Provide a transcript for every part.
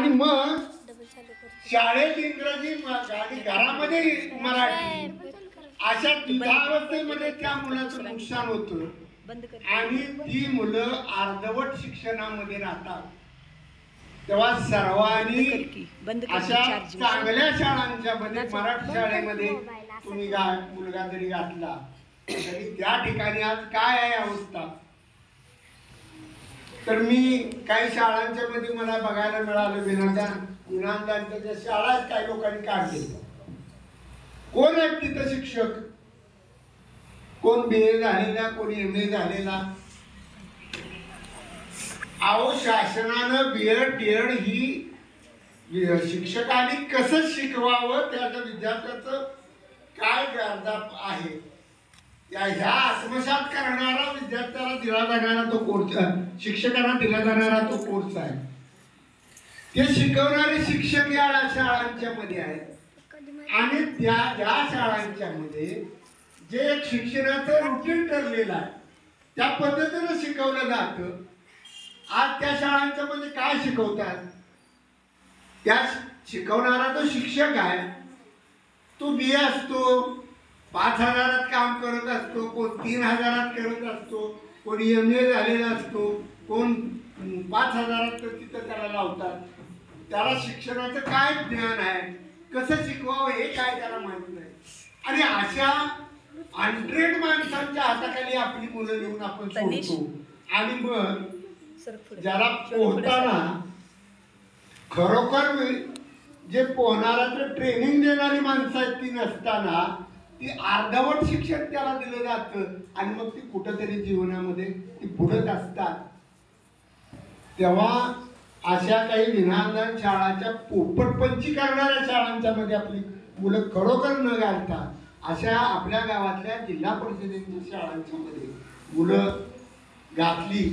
आणि मग शाळेत इंग्रजी आणि घरामध्ये मराठी अशा द्विधावस्थेमध्ये त्या मुलाचं नुकसान होतं आणि ती मुलं अर्धवट शिक्षणामध्ये राहतात. तेव्हा सर्वांनी अशा चांगल्या शाळांच्या मध्ये मराठी शाळेमध्ये तुम्ही मुलगा जरी घातला तरी त्या ठिकाणी आज काय आहे अवस्था. तर मी काही शाळांच्या मध्ये मला बघायला मिळालं विनांदांच्या ज्या शाळा काही लोकांनी काढले. कोण आहेत तिथं शिक्षक? कोण BA झालेला, कोणी MA झालेला. अहो शासनानं B.Ed D.Ed ही शिक्षकांनी कसं शिकवावं त्याच्या विद्यार्थ्याचं काय गरजा आहे ह्या आत्मसात करणारा विद्यार्थ्याला दिला जाणारा तो कोर्स, शिक्षकांना दिला जाणारा तो कोर्स आहे. ते शिकवणारे शिक्षक या शाळांच्या मध्ये आहेत आणि ज्या शाळांच्या मध्ये जे शिक्षणाचं रुटीन ठरलेलं आहे त्या पद्धतीनं शिकवलं जातं. आज त्या शाळांच्या मध्ये काय शिकवतात? त्या शिकवणारा तो शिक्षक आहे, तो BA असतो, 5,000 काम करत असतो, कोण 3,000 करत असतो, कोणी MA झालेला असतो, कोण 5,000 तिथं त्याला लावतात. त्याला शिक्षणाचं काय ज्ञान आहे, कसं शिकवावं हे काय त्याला माहित नाही. आणि अशा 100 माणसांच्या हाताखाली आपली मुलं येऊन आपण सोडतो आणि मग ज्याला पोहताना खरोखर जे पोहणाऱ्याचं ट्रेनिंग देणारी माणसं आहेत ती नसताना ती अर्धवट शिक्षण त्याला दिलं जातं आणि मग ती कुठंतरी जीवनामध्ये ती बुडत असतात. तेव्हा अशा काही विनादान शाळाच्या पोपटपंची करणाऱ्या शाळांच्या मध्ये आपली मुलं खरोखर न घालता अशा आपल्या गावातल्या जिल्हा परिषदेच्या शाळांच्या मध्ये मुलं घातली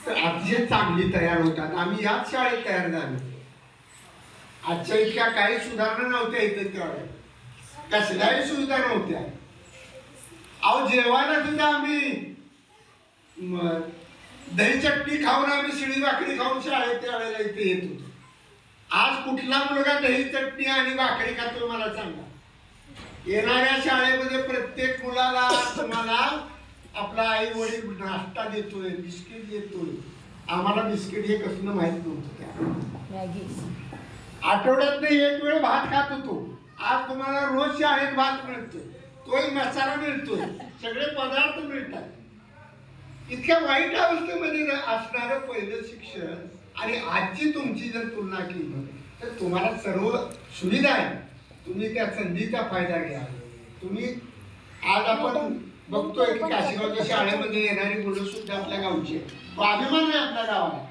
तर अतिशय चांगली तयार होतात. आम्ही याच शाळेत तयार झालो. आजच्या इतक्या काही सुधारणा नव्हत्या इथे त्यावेळेस, कसल्याही सुविधा नव्हत्या. अहो जेवायला सुद्धा आम्ही दही चटणी खाऊन आम्ही शिळी भाकरी खाऊन शाळेत त्यावेळेला इथे येत होतो. आज कुठला मुलगा दही चटणी आणि भाकरी खातो मला सांगा? येणाऱ्या शाळेमध्ये प्रत्येक मुलाला तुम्हाला आपला आई वडील नाश्ता देतोय, बिस्किट देतोय. आम्हाला बिस्किट हे कसलं माहित नव्हतं. आठवड्यात एक वेळ भात खात होतो. आज तुम्हाला रोज शाळेत भात मिळतोय, तोही मसाला मिळतोय, सगळे पदार्थ मिळतात. इतक्या वाईट अवस्थेमध्ये असणारं पहिलं शिक्षण आणि आजची तुमची जर तुलना केली तर तुम्हाला सर्व सुविधा आहे. तुम्ही त्या संधीचा फायदा घ्या. तुम्ही आज आपण बघतोय की काशीगावच्या शाळेमध्ये येणारी मुलं सुद्धा आपल्या गावची, अभिमान आहे आपल्या गावाला.